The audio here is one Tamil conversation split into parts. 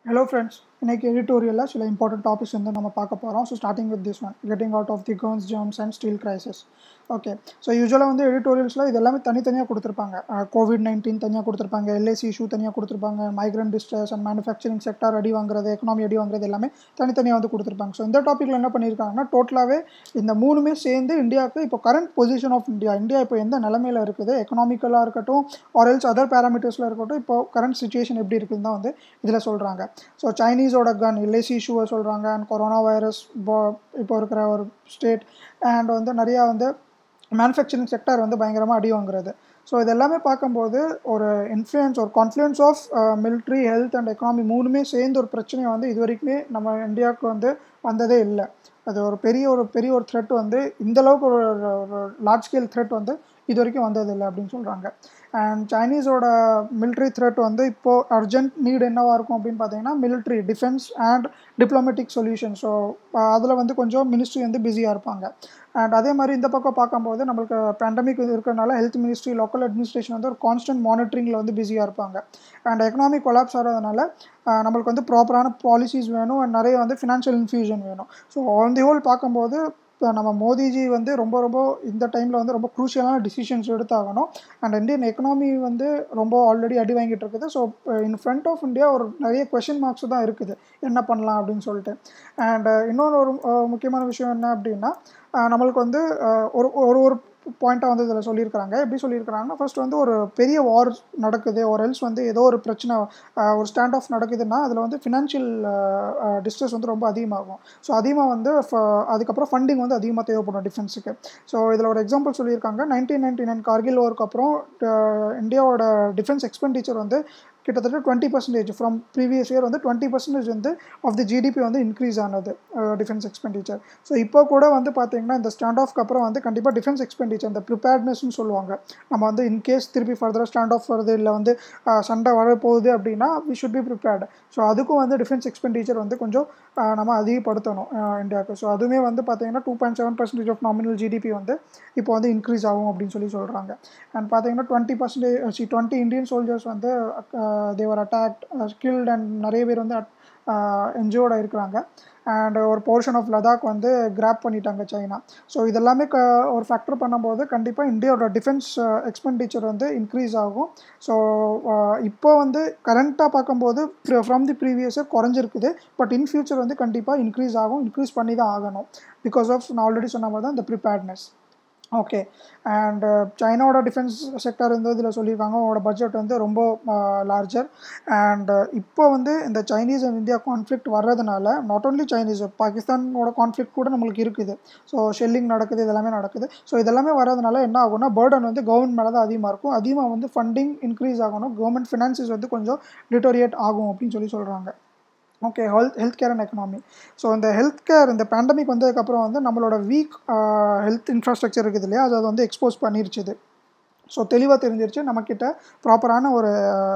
Hello friends, இன்னைக்கு எடிட்டோரியலில் சில இம்பார்ட்டன்ட் டாபிக்ஸ் வந்து நம்ம பார்க்க போகிறோம். So starting with this one, getting out of the corns germs and steel crisis. Okay, so யூஸ்வலாக வந்து எடிட்டோரியல்ஸில் இது எல்லாமே தனித்தனியாக கொடுத்துருப்பாங்க. கோவிட்-19 தனியாக கொடுத்துருப்பாங்க, எல்ஐசி இஷ்யூ தனியாக கொடுத்துருப்பாங்க, migrant distress and manufacturing sector அடி வாங்குறது, எக்கனாமி அடி வாங்குறது எல்லாமே தனித்தனியாக வந்து கொடுத்துருப்பாங்க. ஸோ இந்த டாப்பிக்கில் என்ன பண்ணியிருக்காங்கன்னா, டோட்டலாகவே இந்த மூணுமே சேர்ந்து இந்தியாவுக்கு இப்போ கரண்ட் பொசிஷன் ஆஃப் இந்தியா இப்போ எந்த நிலமையில் இருக்குது, எக்கனாமிக்கலாக இருக்கட்டும் ஆர்எல்ஸ் அதர் பேராமீட்டர்ஸில் இருக்கட்டும், இப்போ கரண்ட் சுச்சுவேஷன் எப்படி இருக்குதுன்னு தான் வந்து இதில் சொல்கிறாங்க. ஸோ சைனீஸோட கன் எல்ஐசி இஷ்யூவை சொல்கிறாங்க, அண்ட் கொரோனா வைரஸ் இப்போ இருக்கிற ஒரு ஸ்டேட், அண்ட் வந்து நிறையா வந்து மேனுஃபேக்சரிங் செக்டார் வந்து பயங்கரமாக அடி வாங்குறது. ஸோ இது எல்லாமே பார்க்கும்போது ஒரு இன்ஃப்ளூயன்ஸ் ஒரு confluence of military, health and economy மூணுமே சேர்ந்து ஒரு பிரச்சனையை வந்து இது வரைக்குமே நம்ம இந்தியாவுக்கு வந்து வந்ததே இல்லை. அது ஒரு பெரிய ஒரு த்ரெட் வந்து இந்தளவுக்கு ஒரு லார்ஜ் ஸ்கேல் த்ரெட் வந்து இது வரைக்கும் வந்ததில்லை அப்படின்னு சொல்கிறாங்க. அண்ட் சைனீஸோட மிலிட்ரி த்ரெட் வந்து இப்போது அர்ஜென்ட் நீட் என்னவாக இருக்கும் அப்படின்னு பார்த்தீங்கன்னா military, defence and diplomatic solution. So அதில் வந்து கொஞ்சம் மினிஸ்ட்ரி வந்து பிஸியாக இருப்பாங்க. அண்ட் அதே மாதிரி இந்த பக்கம் பார்க்கும்போது நம்மளுக்கு பேண்டமிக் இருக்கிறனால ஹெல்த் மினிஸ்ட்ரி, லோக்கல் அட்மினிஸ்ட்ரேஷன் வந்து ஒரு கான்ஸ்டன்ட் மானிட்டரிங்கில் வந்து பிஸியாக இருப்பாங்க. அண்ட் எக்கனாமிக் கொலாப்ஸ் ஆகிறதுனால நம்மளுக்கு வந்து ப்ராப்பரான பாலிசிஸ் வேணும், அண்ட் நிறைய வந்து ஃபினான்ஷியல் இன்ஃபியூஷன் வேணும். ஸோ ஆன் தி ஹோல் பார்க்கும்போது இப்போ நம்ம மோடிஜி வந்து ரொம்ப இந்த டைமில் வந்து ரொம்ப க்ரூஷியலான டிசிஷன்ஸ் எடுத்தாகணும். அண்ட் இந்தியன் எக்கனாமி வந்து ரொம்ப ஆல்ரெடி அடி வாங்கிட்டு இருக்குது. So in front of India ஒரு நிறைய கொஷின் மார்க்ஸ் தான் இருக்குது, என்ன பண்ணலாம் அப்படின்னு சொல்லிட்டு. அண்ட் இன்னொன்று ஒரு முக்கியமான விஷயம் என்ன அப்படின்னா, நம்மளுக்கு வந்து ஒரு ஒரு ஒரு பாயிண்ட்டாக வந்து இதில் சொல்லியிருக்கிறாங்க. எப்படி சொல்லியிருக்கிறாங்கன்னா, ஃபர்ஸ்ட் வந்து ஒரு பெரிய வார் நடக்குது, ஒரு எல்ஸ் வந்து ஏதோ ஒரு பிரச்சனை, ஒரு ஸ்டாண்ட் ஆஃப் நடக்குதுன்னா அதில் வந்து ஃபினான்ஷியல் டிஸ்ட்ரெஸ் வந்து ரொம்ப அதிகமாகும். ஸோ அதிகமாக வந்து அதுக்கப்புறம் ஃபண்டிங் வந்து அதிகமாக தேவைப்படும் டிஃபென்ஸுக்கு. ஸோ இதில் ஒரு எக்ஸாம்பிள் சொல்லியிருக்காங்க. 1999 கார்கில் வாருக்கு அப்புறம் இந்தியாவோட டிஃபென்ஸ் எக்ஸ்பெண்டிச்சர் வந்து கிட்டத்தட்ட 20% ஃப்ரம் ப்ரீவியஸ் இயர் வந்து 20% வந்து ஆஃப் தி ஜிடிபி வந்து இன்க்ரீஸ் ஆனது டிஃபென்ஸ் எக்ஸ்பெண்டிச்சர். ஸோ இப்போ கூட வந்து பார்த்தீங்கன்னா இந்த ஸ்டாண்ட் ஆஃப்க்கு அப்புறம் வந்து கண்டிப்பாக டிஃபென்ஸ் எக்ஸ்பெண்டிச்சர், இந்த ப்ரிப்பேர்ட்னஸ்ன்னு சொல்லுவாங்க, நம்ம வந்து இன்கேஸ் திருப்பி ஃபர்தராக ஸ்டாண்ட் ஆஃப் வருது இல்லை வந்து சண்டை வரப்போகுது அப்படின்னா we should be prepared. So அதுக்கும் வந்து டிஃபென்ஸ் எக்ஸ்பெண்டிச்சர் வந்து கொஞ்சம் நம்ம அதிகப்படுத்தணும் இந்தியாவுக்கு. ஸோ அதுவுமே வந்து பார்த்தீங்கன்னா 2.7% ஆஃப் நாமினல் ஜிடிபி வந்து இப்போ வந்து இன்க்ரீஸ் ஆகும் அப்படின்னு சொல்கிறாங்க. அண்ட் பார்த்தீங்கன்னா 20 இந்தியன் சோல்ஜர்ஸ் வந்து தேவர் அட்டாக்ட், கில்ட், அண்ட் நிறைய பேர் வந்து என்ஜோர்டாக இருக்கிறாங்க. அண்ட் ஒரு போர்ஷன் ஆஃப் லடாக் வந்து கிராப் பண்ணிட்டாங்க சைனா. ஸோ இதெல்லாமே ஒரு ஃபேக்டர் பண்ணும்போது கண்டிப்பாக இந்தியாவோட டிஃபென்ஸ் எக்ஸ்பெண்டிச்சர் வந்து இன்க்ரீஸ் ஆகும். ஸோ இப்போ வந்து கரண்ட்டாக பார்க்கும்போது ஃப்ரம் தி ப்ரீவியஸ் இயர் குறைஞ்சிருக்குது. பட் இன் ஃபியூச்சர் வந்து கண்டிப்பாக இன்க்ரீஸ் ஆகும், இன்க்ரீஸ் பண்ணி தான் ஆகணும். பிகாஸ் ஆஃப் நான் ஆல்ரெடி சொன்ன மாதிரி தான் இந்த ப்ரிப்பேர்ட்னஸ். ஓகே, அண்ட் சைனாவோட டிஃபென்ஸ் செக்டர் வந்து இதில் சொல்லியிருக்காங்க, அவங்களோட பட்ஜெட் வந்து ரொம்ப லார்ஜர். அண்ட் இப்போ வந்து இந்த சைனீஸ் அண்ட் இந்தியா கான்ஃப்ளிக்ட் வர்றதுனால நாட் ஓன்லி சைனீஸ், பாகிஸ்தானோட கான்ஃப்ளிக்ட் கூட நம்மளுக்கு இருக்குது. ஸோ ஷெல்லிங் நடக்குது, இதெல்லாமே நடக்குது. ஸோ இதெல்லாமே வர்றதுனால என்ன ஆகும்னா பர்டன் வந்து கவர்மெண்ட் மேலே தான் அதிகமாக இருக்கும். அதிகமாக வந்து ஃபண்டிங் இன்க்ரீஸ் ஆகணும், கவர்மெண்ட் ஃபினான்சஸ் வந்து கொஞ்சம் டிட்டோரியேட் ஆகும் அப்படின்னு சொல்கிறாங்க. Okay, health care and economy. So இந்த ஹெல்த் கேர், இந்த பேண்டமிக் வந்ததுக்கப்புறம் வந்து நம்மளோட வீக் ஹெல்த் இன்ஃப்ராஸ்ட்ரக்சர் இருக்குது இல்லையா, அதை வந்து எக்ஸ்போஸ் பண்ணிருச்சுது. ஸோ தெளிவாக தெரிஞ்சிருச்சு நம்மக்கிட்ட ப்ராப்பரான ஒரு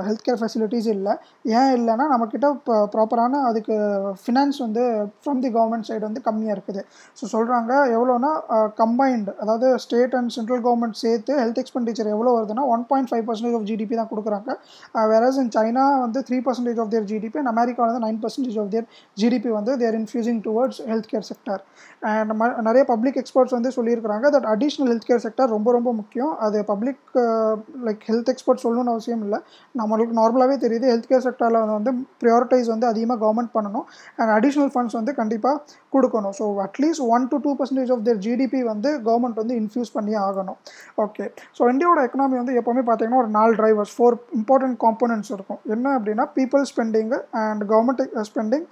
ஹெல்த் கேர் ஃபெசிலிட்டிஸ் இல்லை. ஏன் இல்லைன்னா நம்மக்கிட்ட இப்போ ப்ராப்பரான அதுக்கு ஃபினான்ஸ் வந்து ஃப்ரம் தி கவர்மெண்ட் சைடு வந்து கம்மியாக இருக்குது. ஸோ சொல்கிறாங்க எவ்வளோனா கம்பைன்டு, அதாவது ஸ்டேட் அண்ட் சென்ட்ரல் கவர்மெண்ட் சேர்த்து ஹெல்த் எக்ஸ்பெண்டிச்சர் எவ்வளோ வருதுன்னா 1.5% ஆஃப் ஜிடிபி தான் கொடுக்குறாங்க. வேறஸ் இன் சைனா வந்து 3% of their GDP, and America வந்து 9% ஆஃப் தியர் ஜிடிபி வந்து there infusing towards health care sector. And நிறைய பப்ளிக் எக்ஸ்பர்ட்ஸ் வந்து சொல்லியிருக்கிறாங்க that additional health care sector ரொம்ப முக்கியம். அது பப்ளிக் லைக் ஹெல்த் எக்ஸ்பர்ட் சொல்லணும்னு அவசியம் இல்லை, நம்மளுக்கு நார்மலாகவே தெரியுது. ஹெல்த் கேர் செக்டரில் வந்து ப்ரியாரிட்டைஸ் வந்து அதிகமாக கவர்மெண்ட் பண்ணணும், அண்ட் அடிஷ்னல் ஃபண்ட்ஸ் வந்து கண்டிப்பாக கொடுக்கணும். ஸோ அட்லீஸ்ட் 1-2% ஆஃப் தேர் ஜிடிபி வந்து கவர்மெண்ட் வந்து இன்ஃபியூஸ் பண்ணி ஆகணும். ஓகே, ஸோ இந்தியாவோட எக்கனாமி வந்து எப்போவுமே பார்த்தீங்கன்னா ஒரு 4 டிரைவர்ஸ், 4 இம்பார்ட்டன்ட் காம்போனன்ட்ஸ் இருக்கும். என்ன அப்படின்னா people spending and government spending,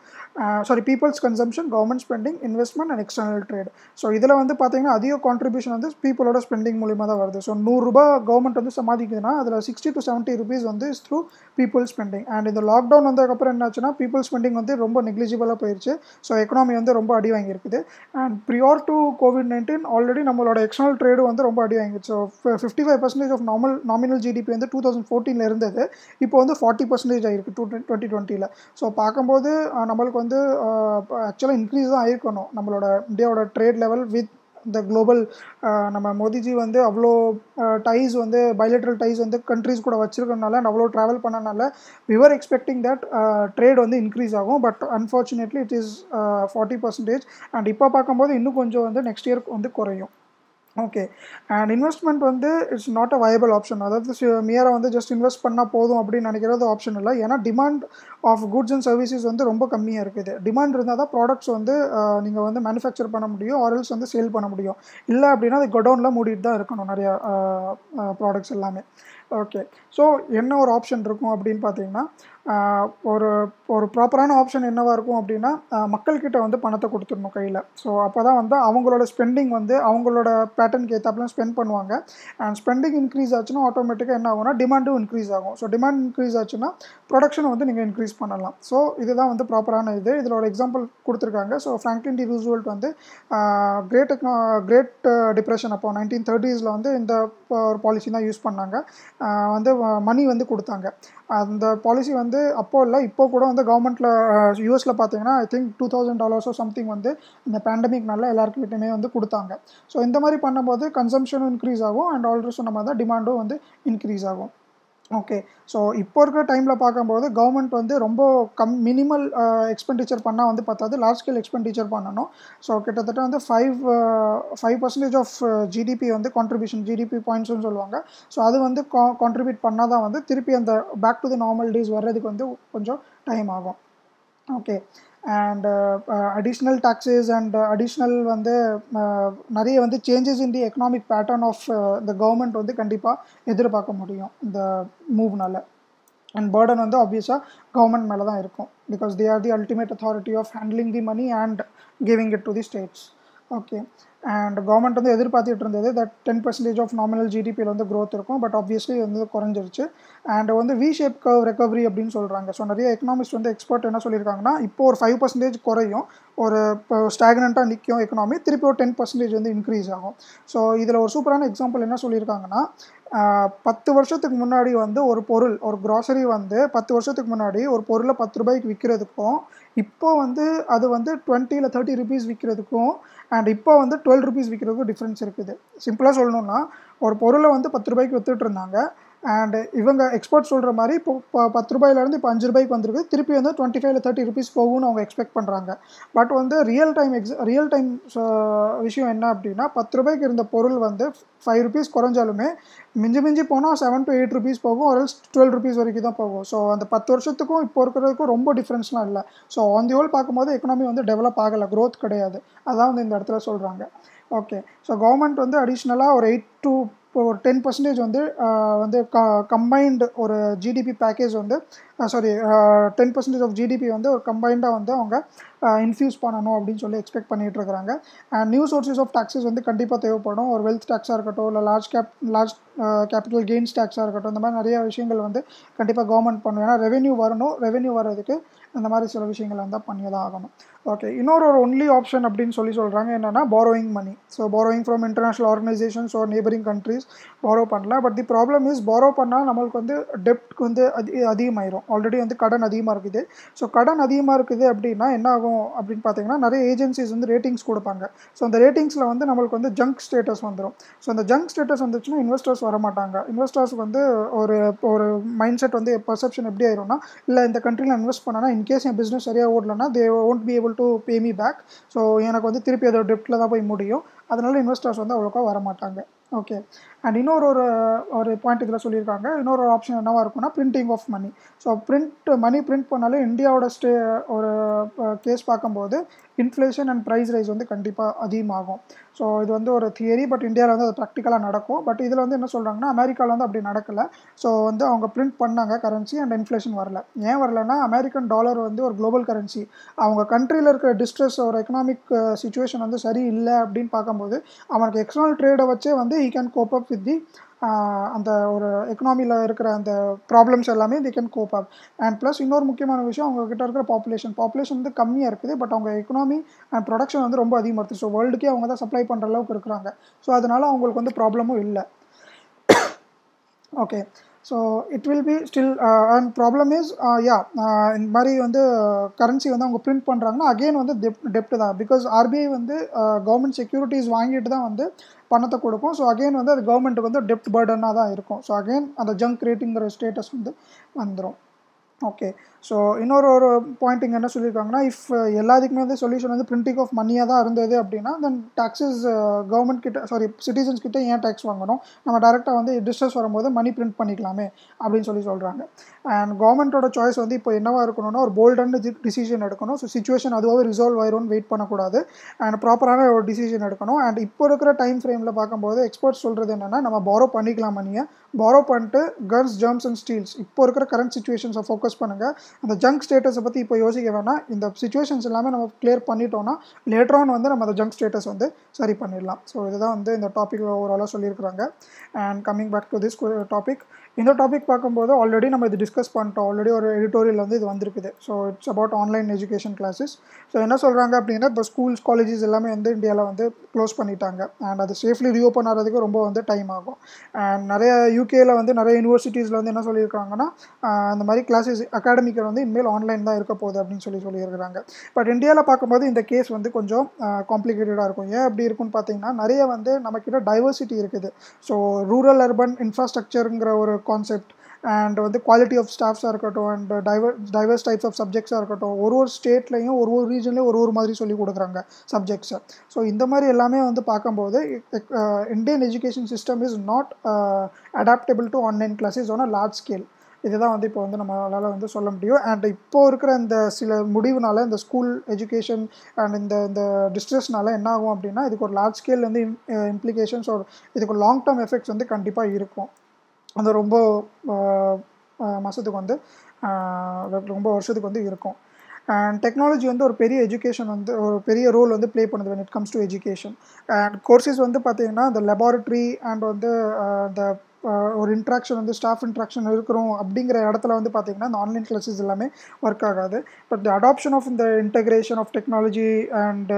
people's consumption, government spending, investment and external trade. So இதில் வந்து பார்த்தீங்கன்னா அதிக கான்ட்ரிபியூஷன் வந்து பீப்புளோட ஸ்பெண்டிங் மூலியமாக தான் வருது. ஸோ 100 ரூபாய் கவர்மெண்ட் வந்து சமாளிக்குதுன்னா அதில் 60-70 rupees வந்து is through people spending. And இந்த லாக்டவுன் வந்ததுக்கப்புறம் என்னாச்சுன்னா பீப்புள் ஸ்பெண்டிங் வந்து ரொம்ப நெக்லிஜிபிளாக போயிடுச்சு. ஸோ எக்கனாமி வந்து ரொம்ப அடி வாங்கியிருக்குது. அண்ட் ப்ரியார் டு கோவிட்-19 ஆல்ரெடி நம்மளோட எக்ஸ்டர்னல் ட்ரேடு வந்து ரொம்ப அடி வாங்கிடுச்சு. ஸோ 55% ஆஃப் நாமினல் ஜிடிபி வந்து 2014 இருந்தது, இப்போ வந்து 40% ஆகிருக்கு 2020. ஸோ பார்க்கும்போது நம்மளுக்கு வந்து ஆக்சுவலாக இன்க்ரீஸ் தான் ஆகிருக்கணும் நம்மளோட இந்தியாவோட ட்ரேட் லெவல் வித் இந்த குளோபல் நம்ம மோடிஜி வந்து அவ்வளோ டைஸ் வந்து பைலேட்ரல் டைஸ் வந்து கண்ட்ரிஸ் கூட வச்சிருக்கனால அண்ட் அவ்வளோ ட்ராவல் பண்ணனால we were expecting that trade வந்து இன்க்ரீஸ் ஆகும். But unfortunately it is 40%. And இப்போ பார்க்கும்போது இன்னும் கொஞ்சம் வந்து நெக்ஸ்ட் இயர் வந்து குறையும். ஓகே. அண்ட் இன்வெஸ்ட்மெண்ட் வந்து it's not a viable option. அதாவது மியராக வந்து ஜஸ்ட் இன்வெஸ்ட் பண்ணால் போதும் அப்படின்னு நினைக்கிறது ஆப்ஷன் இல்லை. ஏன்னா demand of goods and services வந்து ரொம்ப கம்மியாக இருக்குது. டிமாண்ட் இருந்தால் தான் ப்ராடக்ட்ஸ் வந்து நீங்கள் வந்து மேனுஃபேக்சர் பண்ண முடியும், ஆர்எல்ஸ் வந்து சேல் பண்ண முடியும். இல்லை அப்படின்னா அது கொடவுனில் மூடிட்டு தான் இருக்கணும் நிறையா ப்ராடக்ட்ஸ் எல்லாமே. ஓகே. ஸோ என்ன ஒரு ஆப்ஷன் இருக்கும் அப்படின்னு பார்த்தீங்கன்னா, ஒரு ஒரு ப்ராப்பரான ஆப்ஷன் என்னவாக இருக்கும் அப்படின்னா, மக்கள்கிட்ட வந்து பணத்தை கொடுத்துடணும் கையில். ஸோ அப்போ தான் வந்து அவங்களோட ஸ்பெண்டிங் வந்து அவங்களோட பேட்டர்னுக்கு ஏற்றாப்புல ஸ்பெண்ட் பண்ணுவாங்க. அண்ட் ஸ்பெண்டிங் இன்க்ரீஸ் ஆச்சுன்னா ஆட்டோமேட்டிக்காக என்ன ஆகும்னா டிமாண்டும் இன்க்ரீஸ் ஆகும். ஸோ டிமாண்ட் இன்க்ரீஸ் ஆச்சுன்னா ப்ரொடக்ஷனை வந்து நீங்கள் இன்க்ரீஸ் பண்ணலாம். ஸோ இதுதான் வந்து ப்ராப்பரான இது. இதில் ஒரு எக்ஸாம்பிள் கொடுத்துருக்காங்க. ஸோ ஃப்ராங்க்லின் டி ரூஸ்வெல்ட் வந்து கிரேட் டிப்ரெஷன் அப்போ 1930s வந்து இந்த ஒரு பாலிசி தான் யூஸ் பண்ணாங்க. வந்து மணி வந்து கொடுத்தாங்க. அந்த பாலிசி வந்து அப்போ இல்லை, இப்போ கூட வந்து கவர்மெண்ட்டில் யூஎஸில் பார்த்தீங்கன்னா ஐ திங்க் $2000 சம்திங் வந்து இந்த பேண்டமிக்னால எல்லாருக்கிட்டையுமே வந்து கொடுத்தாங்க. ஸோ இந்த மாதிரி பண்ணும்போது கன்சம்ஷனும் இன்க்ரீஸ் ஆகும் அண்ட் ஆல்ரெடி சொன்ன மாதிரி தான் டிமாண்டும் வந்து இன்க்ரீஸ் ஆகும். ஓகே. ஸோ இப்போ இருக்கிற டைமில் பார்க்கும்போது கவர்மெண்ட் வந்து ரொம்ப மினிமல் எக்ஸ்பெண்டிச்சர் பண்ணால் வந்து பார்த்தாது, லார்ஜ் ஸ்கேல் எக்ஸ்பெண்டிச்சர் பண்ணணும். ஸோ கிட்டத்தட்ட வந்து 5% ஆஃப் ஜிடிபி வந்து கான்ட்ரிபியூஷன், ஜிடிபி பாயிண்ட்ஸ்னு சொல்லுவாங்க. ஸோ அது வந்து கான்ட்ரிபியூட் பண்ணால் தான் வந்து திருப்பி அந்த back to the normal days வர்றதுக்கு வந்து கொஞ்சம் டைம் ஆகும். Okay. And additional taxes and additional வந்து நிறைய வந்து changes in the economic pattern of இந்த கவர்மெண்ட் வந்து கண்டிப்பாக எதிர்பார்க்க முடியும் இந்த மூவ்னால. அண்ட் பேர்டன் வந்து ஆப்வியஸாக கவர்மெண்ட் மேலே தான் இருக்கும். Because they are the ultimate authority of handling the money and giving it to the states. Okay. And government வந்து எதிர்பார்த்துட்டு இருந்தது தட் 10% ஆஃப் நாமினல் ஜிடிபியில் வந்து க்ரோத் இருக்கும். பட் ஆப்வியஸ்லி வந்து குறைஞ்சிருச்சு. அண்ட் வந்து வி ஷேப் கர்வ் ரெக்கவரி அப்படின்னு சொல்கிறாங்க. ஸோ நிறைய எக்கனாமிஸ்ட் வந்து எக்ஸ்பர்ட் என்ன சொல்லியிருக்காங்கன்னா, இப்போ ஒரு 5% குறையும், ஒரு இப்போ ஸ்டாக்னண்ட்டாக நிற்கும் எக்கனாமி, திருப்பி ஒரு 10% வந்து இன்க்ரீஸ் ஆகும். ஸோ இதில் ஒரு சூப்பரான எக்ஸாம்பிள் என்ன சொல்லியிருக்காங்கன்னா, 10 வருஷத்துக்கு முன்னாடி வந்து ஒரு பொருள், ஒரு க்ராசரி வந்து 10 வருஷத்துக்கு முன்னாடி ஒரு பொருளை 10 ரூபாய்க்கு விற்கிறதுக்கும் இப்போ வந்து அது வந்து 20 இல்லை 30 ருபீஸ் விற்கிறதுக்கும் அண்ட் இப்போ வந்து 12 ருபீஸ் விற்கிறதுக்கும் டிஃப்ரென்ஸ் இருக்குது. சிம்பிளாக சொல்லணுன்னா, ஒரு பொருளை வந்து 10 ரூபாய்க்கு விற்றுட்டு இருந்தாங்க அண்ட் இவங்க எக்ஸ்பர்ட் சொல்கிற மாதிரி இப்போ 10 ரூபாயிலேருந்து இப்போ 5 ரூபாய்க்கு வந்துருக்கு, திருப்பி வந்து 25 இல்லை 30 ருபீஸ் போகும்னு அவங்க எக்ஸ்பெக்ட் பண்ணுறாங்க. பட் வந்து ரியல் டைம் விஷயம் என்ன அப்படின்னா, 10 ரூபாய்க்கு இருந்த பொருள் வந்து 5 ருபீஸ் குறைஞ்சாலுமே மிஞ்சி போனால் 7 to 8 ருபீஸ் போகும், ஒரு 12 ருபீஸ் வரைக்கும் தான் போகும். ஸோ அந்த 10 வருஷத்துக்கும் இப்போ இருக்கிறதுக்கும் ரொம்ப டிஃப்ரென்ஸ்லாம் இல்லை. ஸோ ஆன் தி ஹோல் பார்க்கும்போது எக்கனாமி வந்து டெவலப் ஆகலை, க்ரோத் கிடையாது. அதான் வந்து இந்த இடத்துல சொல்கிறாங்க. ஓகே. ஸோ கவர்மெண்ட் வந்து அடிஷ்னலாக ஒரு 8 to ஒரு 10% வந்து வந்து கம்பைன்டு ஒரு ஜிடிபி பேக்கேஜ் வந்து 10% ஆஃப் ஜிடிபி வந்து ஒரு கம்பைண்டாக வந்து அவங்க இன்ஃப்யூஸ் பண்ணணும் அப்படின்னு சொல்லி எக்ஸ்பெக்ட் பண்ணிகிட்டு இருக்கிறாங்க. And new sources of taxes வந்து கண்டிப்பாக தேவைப்படும். ஒரு வெல்த் டேக்ஸாக இருக்கட்டும், இல்லை லார்ஜ் கேபிட்டல் கெயின்ஸ் டேக்ஸாக இருக்கட்டும், இந்த மாதிரி நிறைய விஷயங்கள் வந்து கண்டிப்பாக கவர்மெண்ட் பண்ணும். ஏன்னா ரெவென்யூ வரணும், ரெவென்யூ வர்றதுக்கு இந்த மாதிரி சில விஷயங்கள் வந்து பண்ணி தான் ஆகணும். ஓகே. இன்னொரு ஒன்லி ஆப்ஷன் அப்படின்னு சொல்கிறாங்க என்னென்னா borrowing money. So borrowing from international organisations or neighbouring countries borrow பண்ணலாம். But the problem is, borrow பண்ணால் நம்மளுக்கு வந்து டெப்ட் வந்து அதிகமாயிரும். ஆல்ரெடி வந்து கடன் அதிகமாக இருக்குது. ஸோ கடன் அதிகமாக இருக்குது அப்படின்னா என்ன ஆகும் அப்படின்னு பார்த்தீங்கன்னா, நிறைய ஏஜென்சிஸ் வந்து ரேட்டிங்ஸ் கொடுப்பாங்க. ஸோ அந்த ரேட்டிங்ஸில் வந்து நம்மளுக்கு வந்து ஜங்க் ஸ்டேட்டஸ் வந்துடும். ஸோ அந்த ஜங்க் ஸ்டேட்டஸ் வந்துச்சுன்னா இன்வெஸ்டர்ஸ் வரமாட்டாங்க. இன்வெஸ்டர்ஸுக்கு வந்து ஒரு மைண்ட் செட் வந்து பர்செப்ஷன் எப்படி ஆயிரும்னா, இல்லை இந்த கண்ட்ரியில் இன்வெஸ்ட் பண்ணனா இன்கேஸ் என் பிஸ்னஸ் சரியாக ஓடலன்னா they won't be able to pay me back. So எனக்கு வந்து திருப்பி அதோட டெப்ட்டில் தான் போய் முடியும். அதனால இன்வெஸ்டர்ஸ் வந்து அவ்வளோக்கா வரமாட்டாங்க. ஓகே. அண்ட் இன்னொரு பாயிண்ட் இதில் சொல்லியிருக்காங்க. இன்னொரு ஆப்ஷன் என்னவாக இருக்குன்னா printing of money. So money print பண்ணாலே இந்தியாவோட ஒரு கேஸ் பார்க்கும்போது இன்ஃப்ளேஷன் அண்ட் ப்ரைஸ் ரைஸ் வந்து கண்டிப்பாக அதிகமாகும். ஸோ இது வந்து ஒரு தியரி, பட் இந்தியாவில் வந்து அது ப்ராக்டிக்கலாக நடக்கும். பட் இதில் வந்து என்ன சொல்கிறாங்கன்னா, அமெரிக்காவில் வந்து அப்படி நடக்கலை. ஸோ வந்து அவங்க பிரிண்ட் பண்ணாங்க கரன்சி அண்ட் இன்ஃப்ளேஷன் வரல. ஏன் வரலன்னா, அமெரிக்கன் டாலர் வந்து ஒரு குளோபல் கரன்சி. அவங்க கண்ட்ரியில் இருக்கிற டிஸ்ட்ரெஸ், ஒரு எக்கனாமிக் சுச்சுவேஷன் வந்து சரி இல்லை அப்படின்னு பார்க்கும்போது அவனுக்கு எக்ஸ்டர்னல் ட்ரேடை வச்சே வந்து ஈ can cope up with the அந்த ஒரு எக்கனாமியில் இருக்கிற அந்த ப்ராப்ளம்ஸ் எல்லாமே they can cope up. And plus இன்னொரு முக்கியமான விஷயம், அவங்கக்கிட்ட இருக்கிற பாப்புலேஷன் வந்து கம்மியாக இருக்குது. பட் அவங்க எக்கனாமி அண்ட் ப்ரொடக்ஷன் வந்து ரொம்ப அதிகமாக இருக்குது. ஸோ வேர்ல்டுக்கே அவங்க தான் சப்ளை பண்ணுற அளவுக்கு இருக்கிறாங்க. ஸோ அதனால அவங்களுக்கு வந்து ப்ராப்ளமும் இல்லை. Okay. So it will B still and problem is இந்த மாதிரி வந்து கரன்சி வந்து அவங்க பிரிண்ட் பண்ணுறாங்கன்னா அகெயின் வந்து டெப்ட் தான். பிகாஸ் ஆர்பிஐ வந்து கவர்மெண்ட் செக்யூரிட்டிஸ் வாங்கிட்டு தான் வந்து பணத்தை கொடுக்கும். ஸோ அகெயின் வந்து அது கவர்மெண்ட்டுக்கு வந்து டெப்ட் பர்டனாக தான் இருக்கும். ஸோ அகெயின் அந்த ஜங்க் ரேட்டிங்கிற ஸ்டேட்டஸ் வந்து வந்துடும். ஓகே. ஸோ ஒரு பாயிண்ட் இங்கே என்ன சொல்லியிருக்காங்கன்னா, இஃப் எல்லாத்துக்குமே வந்து சொல்யூஷன் வந்து பிரிண்டிங் ஆஃப் மணியாக தான் இருந்தது அப்படின்னா தென் டாக்ஸஸ் கவர்மெண்ட் கிட்ட சிட்டிசன்ஸ் கிட்ட ஏன் டேக்ஸ் வாங்கணும், நம்ம டேரெக்டாக வந்து டிஸ்ட்ரெஸ் வரும்போது மணி பிரிண்ட் பண்ணிக்கலாமே அப்படின்னு சொல்கிறாங்க. அண்ட் கவர்மெண்ட்டோட சாய்ஸ் வந்து இப்போ என்னவா இருக்கணும்னா ஒரு போல்டான டிசிஷன் எடுக்கணும். ஸோ சிச்சுவேஷன் அதுவாகவே ரிசால்வ் ஆயிரும்னு வெயிட் பண்ணக்கூடாது அண்ட் ப்ராப்பரான ஒரு டிசிஷன் எடுக்கணும். அண்ட் இப்போ இருக்கிற டைம் ஃப்ரேமில் பார்க்கும்போது எக்ஸ்பர்ட்ஸ் சொல்கிறது என்னென்னா, நம்ம பாரோ பண்ணிக்கலாம் மணியை, பாரோ பண்ணிட்டு கன்ஸ் ஜெர்ம்ஸ் அண்ட் ஸ்டீல்ஸ் இப்போ இருக்கிற கரண்ட் சிச்சுவேஷன்ஸை ஃபோக்கஸ் பண்ணுங்கள். அந்த ஜங்க் ஸ்டேட்டஸை பற்றி இப்போ யோசிக்க வேணாம். இந்த சிச்சுவேஷன்ஸ் எல்லாமே நம்ம கிளியர் பண்ணிட்டோம்னா லேட்டர் ஆன் வந்து நம்ம அந்த ஜங்க் ஸ்டேட்டஸ் வந்து சரி பண்ணிடலாம். ஸோ இதுதான் வந்து இந்த டாப்பிக்கில் ஓவராலாக சொல்லியிருக்கிறாங்க. And coming back to this topic, இந்த டாபிக் பார்க்கும்போது ஆல்ரெடி நம்ம இது டிஸ்கஸ் பண்ணிட்டோம். ஆல்ரெடி ஒரு எடிட்டோரியல் வந்து இது வந்திருக்குது. So it's about online education classes. So என்ன சொல்கிறாங்க அப்படின்னா, இப்போ ஸ்கூல்ஸ் காலேஜஸ் எல்லாமே வந்து இந்தியாவில் வந்து க்ளோஸ் பண்ணிட்டாங்க அண்ட் அது சேஃப்லி ரீஓப்பன் ஆகிறதுக்கு ரொம்ப வந்து டைம் ஆகும். அண்ட் நிறைய யூகேயில் வந்து நிறைய யூனிவர்சிட்டிஸில் வந்து என்ன சொல்லியிருக்காங்கன்னா, அந்த மாதிரி கிளாஸஸ் அகாடமிக்கில் வந்து இனிமேல் ஆன்லைன் தான் இருக்க போகுது அப்படின்னு சொல்லியிருக்கிறாங்க. பட் இந்தியாவில் பார்க்கும்போது இந்த கேஸ் வந்து கொஞ்சம் காம்ப்ளிகேட்டடாக இருக்கும். ஏன் அப்படி இருக்குன்னு பார்த்தீங்கன்னா, நிறைய வந்து நம்மக்கிட்ட டைவர்சிட்டி இருக்குது. ஸோ ரூரல் அர்பன் இன்ஃப்ராஸ்ட்ரக்சருங்கிற ஒரு கான்செப்ட் அண்ட் வந்து குவாலிட்டி ஆஃப் ஸ்டாஃப்ஸாக இருக்கட்டும் அண்ட் டைவர்ஸ் டைப்ஸ் ஆஃப் சப்ஜெக்ட்ஸாக இருக்கட்டும், ஒரு ஸ்டேட்லையும் ஒரு ரீஜன்லேயும் ஒரு மாதிரி சொல்லி கொடுக்குறாங்க சப்ஜெக்ட்ஸை. ஸோ இந்த மாதிரி எல்லாமே வந்து பார்க்கும்போது Indian education system is not adaptable to online classes on a large scale. இதுதான் வந்து இப்போ வந்து நம்மளால் வந்து சொல்ல முடியும். அண்ட் இப்போது இருக்கிற இந்த சில முடிவுனால இந்த ஸ்கூல் எஜுகேஷன் அண்ட் இந்த டிஸ்ட்ரெஸ்னால என்ன ஆகும் அப்படின்னா, இதுக்கு ஒரு லார்ஜ் ஸ்கேல் வந்து இம்ப்ளிகேஷன்ஸ் ஒரு இதுக்கு ஒரு லாங் டேர்ம் எஃபெக்ட்ஸ் வந்து கண்டிப்பாக இருக்கும். அது ரொம்ப மாதத்துக்கு வந்து ரொம்ப வருஷத்துக்கு வந்து இருக்கும். அண்ட் டெக்னாலஜி வந்து ஒரு பெரிய எஜுகேஷன் வந்து ஒரு பெரிய ரோல் வந்து ப்ளே பண்ணுது when it comes to education. And courses வந்து பார்த்திங்கன்னா இந்த லெபார்ட்ரி அண்ட் வந்து இந்த ஒரு இன்ட்ராக்ஷன் வந்து ஸ்டாஃப் இன்ட்ராக்ஷன் இருக்கிறோம் அப்படிங்கிற இடத்துல வந்து பார்த்திங்கன்னா இந்த ஆன்லைன் கிளாஸஸ் எல்லாமே ஒர்க் ஆகாது. பட் த அடாப்ஷன் ஆஃப் இந்த இன்டெகிரேஷன் ஆஃப் டெக்னாலஜி அண்ட்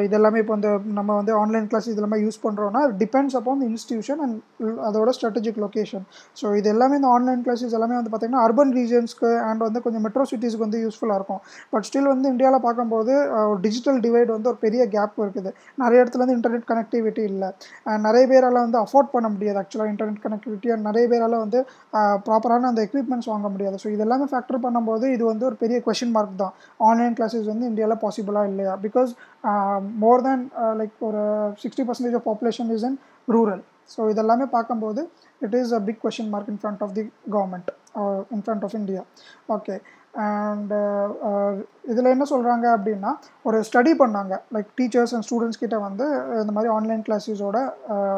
இதெல்லாமே இப்போ இந்த நம்ம வந்து ஆன்லைன் கிளாஸ் இதெல்லாமே யூஸ் பண்ணுறோன்னா depends upon the institution and அதோட ஸ்ட்ராட்டஜிக் லொக்கேஷன். ஸோ இது எல்லாமே இந்த ஆன்லைன் கிளாஸஸ் எல்லாமே வந்து பார்த்திங்கன்னா அர்பன் ரீஜன்ஸ்க்கு அண்ட் வந்து கொஞ்சம் மெட்ரோ சிட்டிஸ்க்கு வந்து யூஸ்ஃபுல்லாக இருக்கும். பட் ஸ்டில் வந்து இந்தியாவில் பார்க்கும்போது ஒரு டிஜிட்டல் டிவைட் வந்து ஒரு பெரிய கேப் இருக்குது. நிறைய இடத்துல வந்து இன்டர்நெட் கனெக்டிவிட்டி இல்லை. நிறைய பேரால் வந்து அஃபோர்ட் பண்ண முடியாது ஆக்சுவலாக இன்டர்நெட் கனெக்டிவிட்டி. அண்ட் நிறைய பேரால் வந்து ப்ராப்பரான அந்த எக்யூப்மெண்ட்ஸ் வாங்க முடியாது. ஸோ இதெல்லாமே ஃபேக்டர் பண்ணும்போது இது வந்து ஒரு பெரிய கொஷின் மார்க் தான். ஆன்லைன் கிளாஸஸ் வந்து இந்தியாவில் பாசிபிளாக இல்லையா? பிகாஸ் மோர் தேன் லைக் ஒரு 60% of population is in rural. So இதெல்லாமே பார்க்கும்போது it is a big question mark in front of the government in front of India. Okay. And இதில் என்ன சொல்கிறாங்க அப்படின்னா, ஒரு ஸ்டடி பண்ணாங்க லைக் டீச்சர்ஸ் அண்ட் ஸ்டூடெண்ட்ஸ் கிட்ட வந்து இந்த மாதிரி ஆன்லைன் கிளாஸஸோட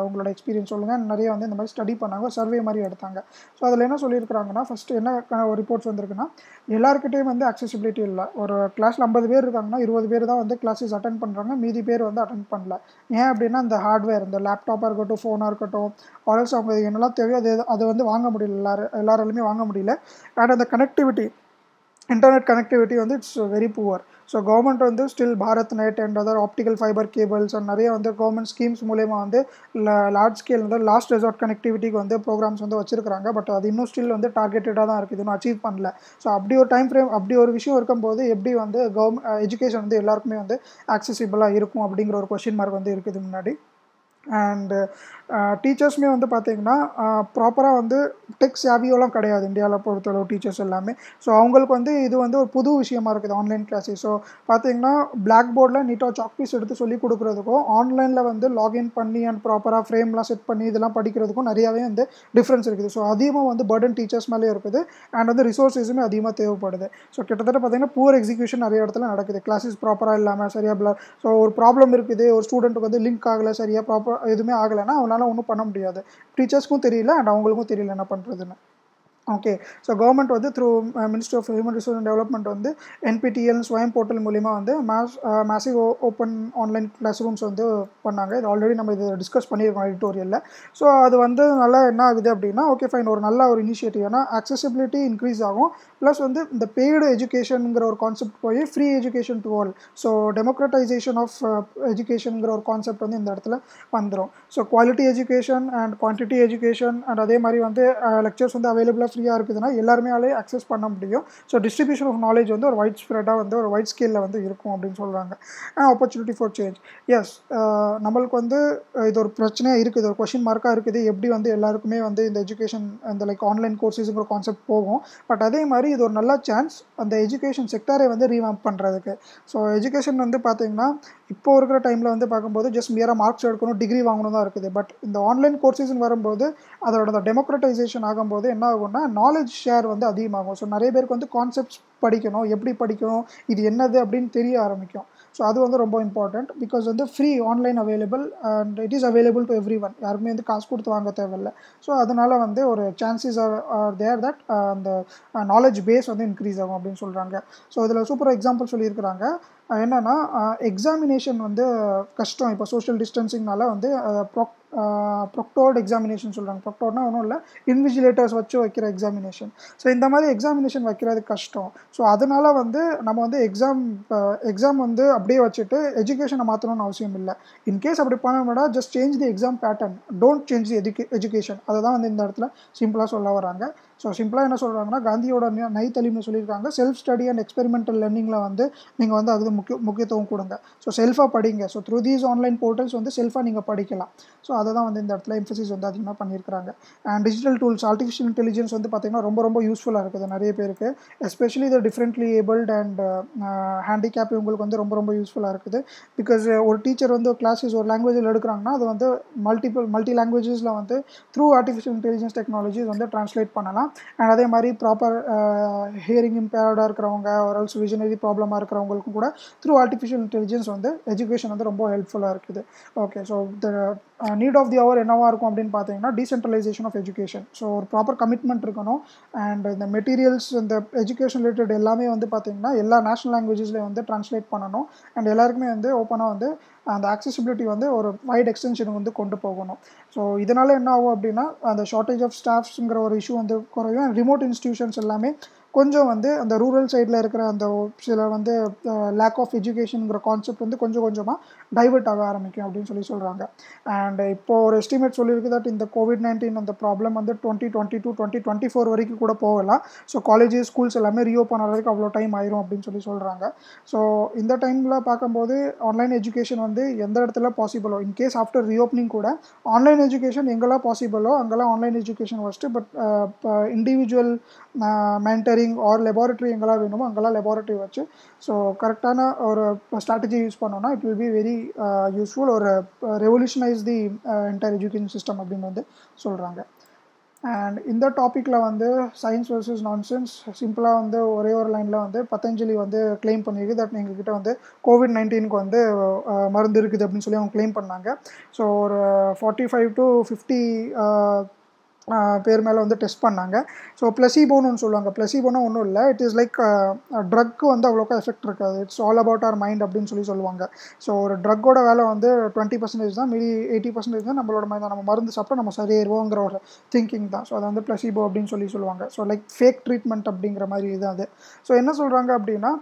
உங்களோட எக்ஸ்பீரியன்ஸ் சொல்லுங்கள் நிறைய வந்து இந்த மாதிரி ஸ்டடி பண்ணாங்க, சர்வே மாதிரி எடுத்தாங்க. ஸோ அதில் என்ன சொல்லியிருக்கிறாங்கன்னா, ஃபஸ்ட்டு என்ன ஒரு ரிப்போர்ட்ஸ் வந்திருக்குன்னா, எல்லாருக்கிட்டையும் வந்து அக்சசிபிலிட்டி இல்லை. ஒரு கிளாஸில் 50 பேர் இருக்காங்கன்னா 20 பேர் தான் வந்து கிளாஸஸ் அட்டென்ட் பண்ணுறாங்க, மீதி பேர் வந்து அட்டென்ட் பண்ணல. ஏன் அப்படின்னா இந்த ஹார்ட்வேர் இந்த லேப்டாப்பாக இருக்கட்டும் ஃபோனாக இருக்கட்டும் ஆல்சோ அவங்க என்னெல்லாம் தேவையோ அதை வந்து வாங்க முடியல, எல்லாராலுமே வாங்க முடியல. அண்ட் அந்த கனெக்டிவிட்டி இன்டர்நெட் கனெக்டிவிட்டி வந்து it's very poor. So government வந்து still Bharat Net and other optical fibre cables and நிறைய வந்து கவர்மெண்ட் ஸ்கீம்ஸ் மூலயமா வந்து லார்ஜ் ஸ்கேல் வந்து லாஸ்ட் ரெசார்ட் கனெக்டிவிட்டிக்கு வந்து ப்ரோக்ராம்ஸ் வந்து வச்சிருக்காங்க. பட் அது இன்னும் ஸ்டில் வந்து டார்கெட்டடாக தான் இருக்குது, இன்னும் அச்சீவ் பண்ணல. ஸோ அப்படி ஒரு டைம் ஃப்ரேம் அப்படி ஒரு விஷயம் இருக்கும்போது எப்படி வந்து எஜுகேஷன் வந்து எல்லாருக்குமே வந்து ஆக்சசிபிளாக இருக்கும் அப்படிங்கிற ஒரு கொஷின் மார்க் வந்து இருக்குது முன்னாடி. அண்டு டீச்சர்ஸுமே வந்து பார்த்திங்கன்னா ப்ராப்பராக வந்து டெக் சேவியோலாம் கிடையாது இந்தியாவில் பொறுத்தளவு டீச்சர்ஸ் எல்லாமே. ஸோ அவங்களுக்கு வந்து இது வந்து ஒரு புது விஷயமா இருக்குது ஆன்லைன் கிளாஸஸ். ஸோ பார்த்திங்கன்னா பிளாக் போர்டில் நீட்டாக சாக் பீஸ் எடுத்து சொல்லி கொடுக்குறதுக்கும் ஆன்லைனில் வந்து லாகின் பண்ணி அண்ட் ப்ராப்பராக ஃப்ரேம்லாம் செட் பண்ணி இதெல்லாம் படிக்கிறதுக்கும் நிறையாவே வந்து டிஃப்ரென்ஸ் இருக்குது. ஸோ அதிகமாக வந்து பர்டன் டீச்சர்ஸ் மேலேயே இருக்குது அண்ட் வந்து ரிசோர்ஸஸுமே அதிகமாக தேவைப்படுது. ஸோ கிட்டத்தட்ட பார்த்திங்கன்னா புவர் எக்ஸிக்யூஷன் நிறைய இடத்துல நடக்குது, கிளாஸஸ் ப்ராப்பராக இல்லாமல் சரியாக. ஸோ ஒரு ப்ராப்ளம் இருக்குது, ஒரு ஸ்டூடெண்ட்டுக்கு வந்து லிங்க் ஆகலை, சரியாக ப்ராப்பர் எதுவுமே ஆகலைன்னா அவனால் ஒன்றும் பண்ண முடியாது. டீச்சர்ஸ்க்கும் தெரியல அண்ட் அவங்களுக்கும் தெரியல என்ன பண்ணுறதுன்னு. ஓகே. ஸோ கவர்மெண்ட் வந்து through ministry of human resource and development வந்து என்பிடிஎல் ஸ்வயம் போர்ட்டல் மூலிமா வந்து massive open online classrooms வந்து பண்ணாங்க. இது ஆல்ரெடி நம்ம இது டிஸ்கஸ் பண்ணியிருக்கோம் எடிட்டோரியலில். ஸோ அது வந்து நல்லா என்ன ஆகுது அப்படின்னா, ஓகே ஃபைன், ஒரு நல்ல ஒரு இனிஷியேட்டிவ். ஏன்னா அக்சசிபிலிட்டி இன்க்ரீஸ் ஆகும். ப்ளஸ் வந்து இந்த பெய்டு எஜுகேஷனுங்கிற ஒரு கான்செப்ட் போய் free education to all. So democratisation of எஜுகேஷனுங்கிற ஒரு கான்செப்ட் வந்து இந்த இடத்துல வந்துடும். So quality education and quantity education and அதே மாதிரி வந்து லெக்சர்ஸ் வந்து அவைலபிளாக ஃப்ரீயாக இருக்குதுன்னா எல்லாருமே அக்சஸ் பண்ண முடியும். ஸோ டிஸ்ட்ரிபியூஷன் ஆஃப் நாலேஜ் வந்து ஒரு வைட் ஸ்ப்ரெடாக வந்து ஒரு வைட் ஸ்கேலில் வந்து இருக்கும் அப்படின்னு சொல்கிறாங்க. Opportunity for change. எஸ், நம்மளுக்கு வந்து இது ஒரு பிரச்சனையாக இருக்குது, ஒரு கொஷின் மார்க்காக இருக்குது. எப்படி வந்து எல்லாருக்குமே வந்து இந்த எஜுகேஷன் அந்த லைக் ஆன்லைன் கோர்சஸுங்கிற கான்செப்ட் போகும். பட் அதே மாதிரி இது ஒரு நல்ல சான்ஸ் அந்த எஜுகேஷன் செக்டரை வந்து ரீவாம்ப் பண்ணுறதுக்கு. ஸோ எஜுகேஷன் வந்து பார்த்திங்கன்னா இப்போ இருக்கிற டைமில் வந்து பார்க்கும்போது ஜஸ்ட் மியராக மார்க்ஸ் எடுக்கணும், டிகிரி வாங்கணும் தான் இருக்குது. பட் இந்த ஆன்லைன் கோர்சஸ்ன்னு வரும்போது அதோட டெமோக்ரட்டைசேஷன் ஆகும்போது என்ன ஆகும்னா நாலேஜ் ஷேர் வந்து அதிகமாகும். ஸோ நிறைய பேருக்கு வந்து கான்செப்ட்ஸ் படிக்கணும், எப்படி படிக்கணும், இது என்னது அப்படின்னு தெரிய ஆரம்பிக்கும். ஸோ அது வந்து ரொம்ப இம்பார்ட்டண்ட். பிகாஸ் வந்து free online available and it is available to every one. யாருமே வந்து காசு கொடுத்து வாங்க தேவையில்லை. ஸோ அதனால் வந்து ஒரு சான்சஸ் ஆர் தேர் தட் அந்த நாலேஜ் பேஸ் வந்து இன்க்ரீஸ் ஆகும் அப்படின்னு சொல்கிறாங்க. ஸோ இதில் சூப்பர் எக்ஸாம்பிள் சொல்லியிருக்கிறாங்க. என்னென்னா எக்ஸாமினேஷன் வந்து கஷ்டம். இப்போ சோஷியல் டிஸ்டன்சிங்னால வந்து ப்ரொக்டோர்ட் எக்ஸாமினேஷன் சொல்கிறாங்க. ப்ரொக்டோர்னா ஒன்றும் இல்லை, இன்விஜிலேட்டர்ஸ் வச்சு வைக்கிற எக்ஸாமினேஷன். ஸோ இந்த மாதிரி எக்ஸாமினேஷன் வைக்கிறது கஷ்டம். ஸோ அதனால் வந்து நம்ம வந்து எக்ஸாம் வந்து அப்படியே வச்சுட்டு எஜுகேஷனை மாற்றணும்னு அவசியம் இல்லை. இன்கேஸ் அப்படி பண்ணணும்னா just change the exam pattern, don't change the education. அதை தான் வந்து இந்த இடத்துல சிம்பிளாக சொல்ல வராங்க. ஸோ சிம்பிளாக என்ன சொல்கிறாங்கன்னா, காந்தியோட நைத்தலிம்னு சொல்லியிருக்காங்க, செல்ஃப் ஸ்டடி அண்ட் எக்ஸ்பெரிமெண்டல் லேர்னிங்கில் வந்து நீங்கள் வந்து அதுக்கு முக்கியத்துவம் கொடுங்க. ஸோ செல்ஃபாக படிங்க. So through these online portals வந்து செல்ஃபாக நீங்கள் படிக்கலாம். ஸோ அதை தான் வந்து இந்த இடத்துல எம்ஃபசிஸ் வந்து அதிகமாக பண்ணியிருக்கிறாங்க. And digital tools, artificial intelligence வந்து பார்த்திங்கன்னா ரொம்ப ரொம்ப யூஸ்ஃபுல்லாக இருக்குது நிறைய பேருக்கு. எஸ்பெஷலி இது டிஃப்ரெண்ட்லி ஏபிள்ட் அண்ட் ஹேண்டிகேப் இவங்களுக்கு வந்து ரொம்ப ரொம்ப யூஸ்ஃபுல்லாக இருக்குது. பிகாஸ் ஒரு டீச்சர் வந்து கிளாஸஸ் ஒரு லாங்குவேஜில் எடுக்கிறாங்கன்னா அது வந்து மல்டி லாங்குவேஜஸில் வந்து த்ரூ ஆர்டிஃபிஷியல் இன்டெலிஜென்ஸ் டெக்னாலஜிஸ் வந்து ட்ரான்ஸ்லேட் பண்ணலாம். அண்ட் அதே மாதிரி ப்ராப்பர் ஹியரிங் இம்பேர்டாக இருக்கிறவங்க ஒரு ஆல்சோ விஷனரி ப்ராப்ளமாக இருக்கிறவங்களுக்கும் கூட த்ரூ ஆர்டிஃபிஷியல் இன்டெலிஜென்ஸ் வந்து எஜுகேஷன் வந்து ரொம்ப ஹெல்ப்ஃபுல்லாக இருக்குது. Okay, so the need of the hour என்னவாக இருக்கும் அப்படின்னு பார்த்தீங்கன்னா டீசென்ட்ரலைசேஷன் ஆஃப் எஜுகேஷன். ஸோ ஒரு ப்ராப்பர் கமிட்மெண்ட் இருக்கணும். அண்ட் இந்த மெட்டீரியல்ஸ் இந்த எஜுகேஷன் ரிலேட்டட் எல்லாமே வந்து பார்த்திங்கன்னா எல்லா நேஷனல் லாங்குவேஜஸ்லேயும் வந்து ட்ரான்ஸ்லேட் பண்ணணும். அண்ட் எல்லாருக்குமே வந்து ஓப்பனாக வந்து அந்த ஆக்சசிபிலிட்டி வந்து ஒரு வைட் எக்ஸ்டென்ஷனுக்கு வந்து கொண்டு போகணும். ஸோ இதனால் என்ன ஆகும் அப்படின்னா அந்த ஷார்ட்டேஜ் ஆஃப் ஸ்டாஃப்ஸுங்கிற ஒரு இஷ்யூ வந்து குறையும். ரிமோட் இன்ஸ்டிடியூஷன்ஸ் எல்லாமே கொஞ்சம் வந்து அந்த ரூரல் சைடில் இருக்கிற அந்த சில வந்து லேக் ஆஃப் எஜுகேஷனுங்கிற கான்செப்ட் வந்து கொஞ்சம் கொஞ்சமாக டைவர்ட் ஆக ஆரம்பிக்கும் அப்படின்னு சொல்கிறாங்க. அண்ட் இப்போது ஒரு எஸ்டிமேட் சொல்லியிருக்கு தட் இந்த COVID-19 அந்த ப்ராப்ளம் வந்து 2022-2024 வரைக்கும் கூட போகலாம். ஸோ காலேஜஸ் ஸ்கூல்ஸ் எல்லாமே ரீஓப்பன் ஆகிறதுக்கு அவ்வளோ டைம் ஆயிரும் அப்படின்னு சொல்கிறாங்க. ஸோ இந்த டைமில் பார்க்கும்போது ஆன்லைன் எஜுகேஷன் வந்து எந்த இடத்துல பாசிபிளோ, இன்கேஸ் ஆஃப்டர் ரீஓப்பனிங் கூட ஆன்லைன் எஜுகேஷன் எங்கெல்லாம் பாசிபிளோ அங்கெல்லாம் online education first. But individual mentoring or laboratory எங்கெல்லாம் வேணுமோ அங்கெல்லாம் லெபார்ட்டரி வச்சு ஸோ கரெக்டான ஒரு ஸ்ட்ராட்டஜி யூஸ் பண்ணோன்னா it will be very useful. ஒரு revolutionise the entire education system அப்படின்னு வந்து சொல்கிறாங்க. அண்ட் இந்த டாப்பிக்கில் வந்து சயின்ஸ் வர்சஸ் நான்சென்ஸ் சிம்பிளாக வந்து ஒரே ஒரு லைனில் வந்து பதஞ்சலி வந்து கிளைம் பண்ணியிருக்கு தட் எங்ககிட்ட வந்து COVID-19க்கு வந்து மருந்து இருக்குது அப்படின்னு சொல்லி அவங்க கிளைம் பண்ணாங்க. ஸோ ஒரு 45 to 50 பேர் மேலே வந்து டெஸ்ட் பண்ணாங்க. ஸோ பிளஸிபோன்னு ஒன்று சொல்லுவாங்க. பிளஸிபோனா ஒன்றும் இல்லை, இட் இஸ் லைக் ட்ரக்கு வந்து அவ்வளோக்கா எஃபெக்ட் இருக்காது. It's all about our mind அப்படின்னு சொல்லுவாங்க. ஸோ ஒரு ட்ரக்கோட வேலை வந்து 20% தான், மீதி 80% தான் நம்மளோட மைண்ட் தான். நம்ம மருந்து சாப்பிட்டா நம்ம சரியாயிருவோங்கிற ஒரு திங்கிங் தான். ஸோ அதை வந்து பிளஸிபோ அப்படின்னு சொல்லுவாங்க. ஸோ லைக் ஃபேக் ட்ரீட்மெண்ட் அப்படிங்கிற மாதிரி இது அது. ஸோ என்ன சொல்கிறாங்க அப்படின்னா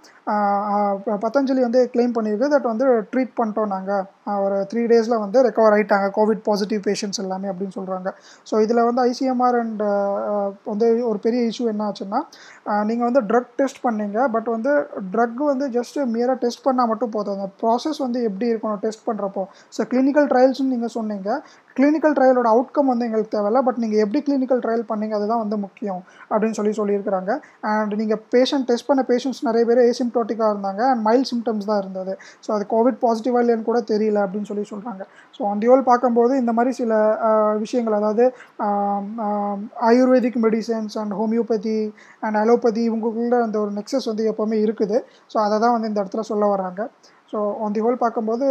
பதஞ்சலி வந்து கிளைம் பண்ணியிருக்கு தட் வந்து ட்ரீட் பண்ணிட்டோம் நாங்கள், ஒரு 3 days வந்து ரெக்கவர் ஆகிட்டாங்க கோவிட் பாசிட்டிவ் பேஷண்ட்ஸ் எல்லாமே அப்படின்னு சொல்கிறாங்க. ஸோ இதில் வந்து ஐசிஎம்ஆர் அண்ட் வந்து ஒரு பெரிய இஷ்யூ என்ன ஆச்சுன்னா, நீங்கள் வந்து ட்ரக் டெஸ்ட் பண்ணீங்க, பட் வந்து ட்ரக் வந்து ஜஸ்ட்டு மியராக டெஸ்ட் பண்ணால் மட்டும் போதும். அந்த ப்ராசஸ் வந்து எப்படி இருக்கணும் டெஸ்ட் பண்ணுறப்போ. ஸோ கிளினிக்கல் ட்ரையல்ஸ்னு நீங்கள் சொன்னீங்க, கிளினிக்கல் ட்ரையலோட அவுட்கம் வந்து எங்களுக்கு தேவையில்ல, பட் நீங்கள் எப்படி கிளினிக்கல் ட்ரையல் பண்ணீங்க அதுதான் வந்து முக்கியம் அப்படின்னு சொல்லியிருக்கிறாங்க. அண்ட் நீங்கள் டெஸ்ட் பண்ண பேஷண்ட்ஸ் நிறைய பேர் ஏசிம்ப்டோட்டிக்காக இருந்தாங்க அண்ட் மைல்ட் சிம்டம்ஸ் தான் இருந்தது. ஸோ அது கோவிட் பாசிட்டிவாக இல்லைன்னு கூட தெரியல அப்படின்னு சொல்கிறாங்க. ஸோ ஆன் தி ஹோல் பார்க்கும்போது இந்த மாதிரி சில விஷயங்கள், அதாவது ayurvedic medicines and homeopathy and allopathy இவங்களுக்குள்ள அந்த ஒரு நெக்ஸஸ் வந்து எப்போவுமே இருக்குது. ஸோ அதை தான் வந்து இந்த இடத்துல சொல்ல வராங்க. ஸோ ஆன் தி ஹோல் பார்க்கும்போது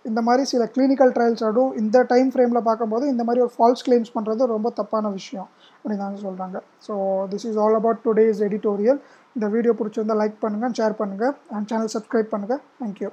இந்த மாதிரி சில கிளினிக்கல் ட்ரையல்ஸ் ஆடும் இந்த டைம் ஃப்ரேமில் பார்க்கும்போது இந்த மாதிரி ஒரு ஃபால்ஸ் கிளைம்ஸ் பண்ணுறது ரொம்ப தப்பான விஷயம் அப்படின்னு தாங்க சொல்கிறாங்க. So this is all about today's editorial. இந்த வீடியோ பிடிச்சிருந்தால் லைக் பண்ணுங்கள், ஷேர் பண்ணுங்கள், அண்ட் சேனல் சப்ஸ்கிரைப் பண்ணுங்கள். தேங்க்யூ.